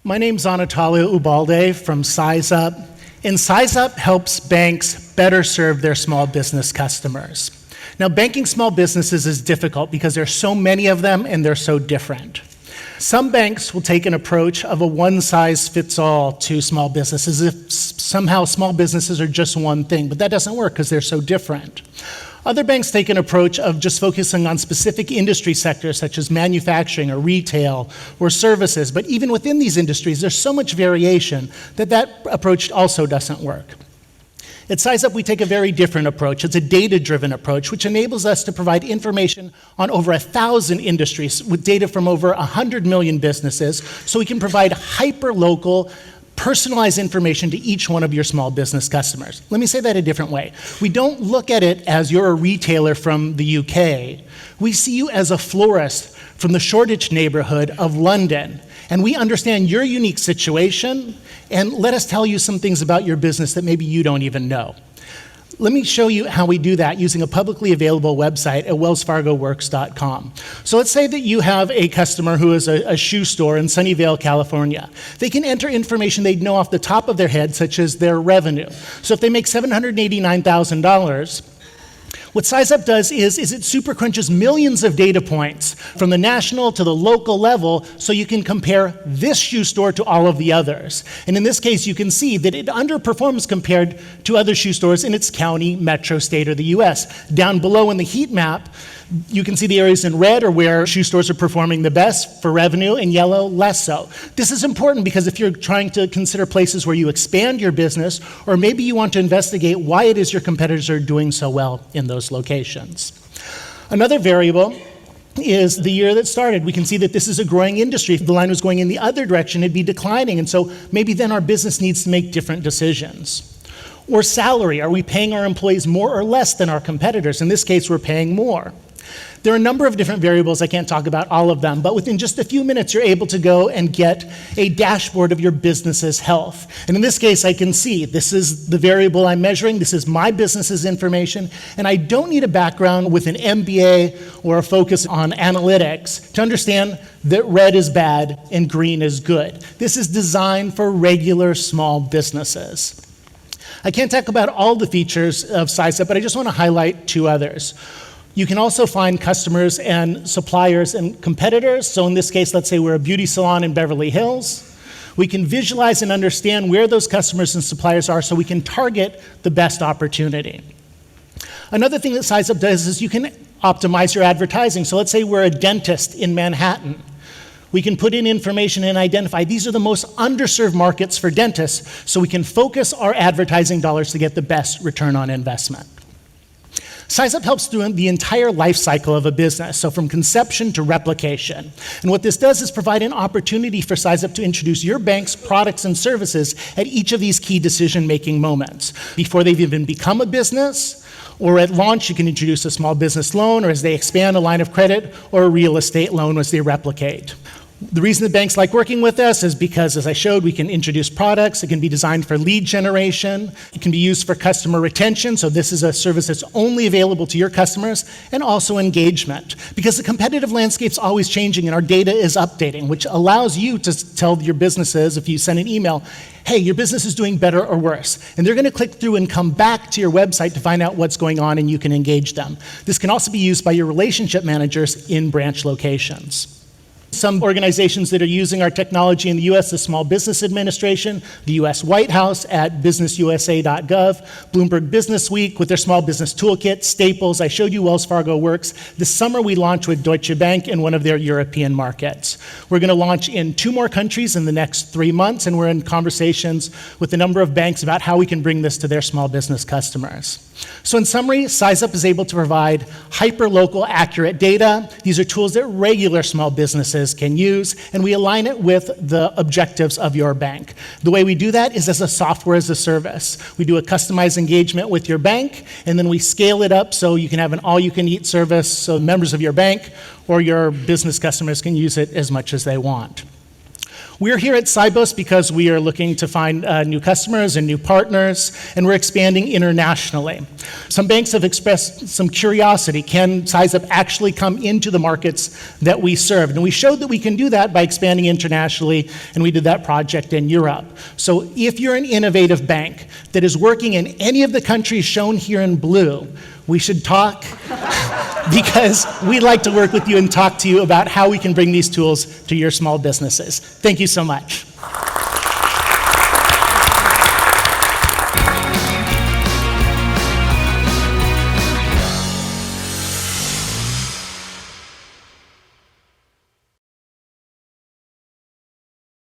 My name's Anatoly Ubalde from SizeUp, and SizeUp helps banks better serve their small business customers. Now, banking small businesses is difficult because there are so many of them and they're so different. Some banks will take an approach of a one-size-fits-all to small businesses, as if somehow small businesses are just one thing, but that doesn't work because they're so different. Other banks take an approach of just focusing on specific industry sectors such as manufacturing or retail or services, but even within these industries, there's so much variation that approach also doesn't work. At SizeUp, we take a very different approach. It's a data-driven approach, which enables us to provide information on over 1,000 industries with data from over 100 million businesses, so we can provide hyper-local, personalized information to each one of your small business customers. Let me say that a different way. We don't look at it as you're a retailer from the UK. We see you as a florist from the Shoreditch neighborhood of London, and we understand your unique situation, and let us tell you some things about your business that maybe you don't even know. Let me show you how we do that using a publicly available website at wellsfargoworks.com. So let's say that you have a customer who is a shoe store in Sunnyvale, California. They can enter information they'd know off the top of their head, such as their revenue. So if they make $789,000, what SizeUp does is it super crunches millions of data points from the national to the local level so you can compare this shoe store to all of the others. And in this case, you can see that it underperforms compared to other shoe stores in its county, metro, state, or the US. Down below in the heat map, you can see the areas in red are where shoe stores are performing the best for revenue, and yellow, less so. This is important because if you're trying to consider places where you expand your business, or maybe you want to investigate why it is your competitors are doing so well in those locations. Another variable is the year that started. We can see that this is a growing industry. If the line was going in the other direction, it'd be declining, and so maybe then our business needs to make different decisions. Or salary, are we paying our employees more or less than our competitors? In this case, we're paying more. There are a number of different variables. I can't talk about all of them, but within just a few minutes, you're able to go and get a dashboard of your business's health. And in this case, I can see this is the variable I'm measuring, this is my business's information, and I don't need a background with an MBA or a focus on analytics to understand that red is bad and green is good. This is designed for regular small businesses. I can't talk about all the features of SizeUp, but I just want to highlight two others. You can also find customers and suppliers and competitors. So in this case, let's say we're a beauty salon in Beverly Hills. We can visualize and understand where those customers and suppliers are so we can target the best opportunity. Another thing that SizeUp does is you can optimize your advertising. So let's say we're a dentist in Manhattan. We can put in information and identify these are the most underserved markets for dentists, so we can focus our advertising dollars to get the best return on investment. SizeUp helps through the entire life cycle of a business, so from conception to replication. And what this does is provide an opportunity for SizeUp to introduce your bank's products and services at each of these key decision-making moments. Before they've even become a business, or at launch, you can introduce a small business loan, or as they expand, a line of credit, or a real estate loan as they replicate. The reason that banks like working with us is because, as I showed, we can introduce products. It can be designed for lead generation. It can be used for customer retention. So this is a service that's only available to your customers, and also engagement. Because the competitive landscape's always changing and our data is updating, which allows you to tell your businesses, if you send an email, hey, your business is doing better or worse. And they're going to click through and come back to your website to find out what's going on, and you can engage them. This can also be used by your relationship managers in branch locations. Some organizations that are using our technology in the US, the Small Business Administration, the US White House at businessusa.gov, Bloomberg Business Week with their Small Business Toolkit, Staples. I showed you Wells Fargo Works. This summer we launched with Deutsche Bank in one of their European markets. We're going to launch in 2 more countries in the next 3 months, and we're in conversations with a number of banks about how we can bring this to their small business customers. So in summary, SizeUp is able to provide hyper-local, accurate data. These are tools that regular small businesses can use, and we align it with the objectives of your bank. The way we do that is as a software as a service. We do a customized engagement with your bank, and then we scale it up so you can have an all-you-can-eat service, so members of your bank or your business customers can use it as much as they want. We're here at Sibos because we are looking to find new customers and new partners, and we're expanding internationally. Some banks have expressed some curiosity. Can SizeUp actually come into the markets that we serve? And we showed that we can do that by expanding internationally, and we did that project in Europe. So if you're an innovative bank that is working in any of the countries shown here in blue, we should talk because we'd like to work with you and talk to you about how we can bring these tools to your small businesses. Thank you so much.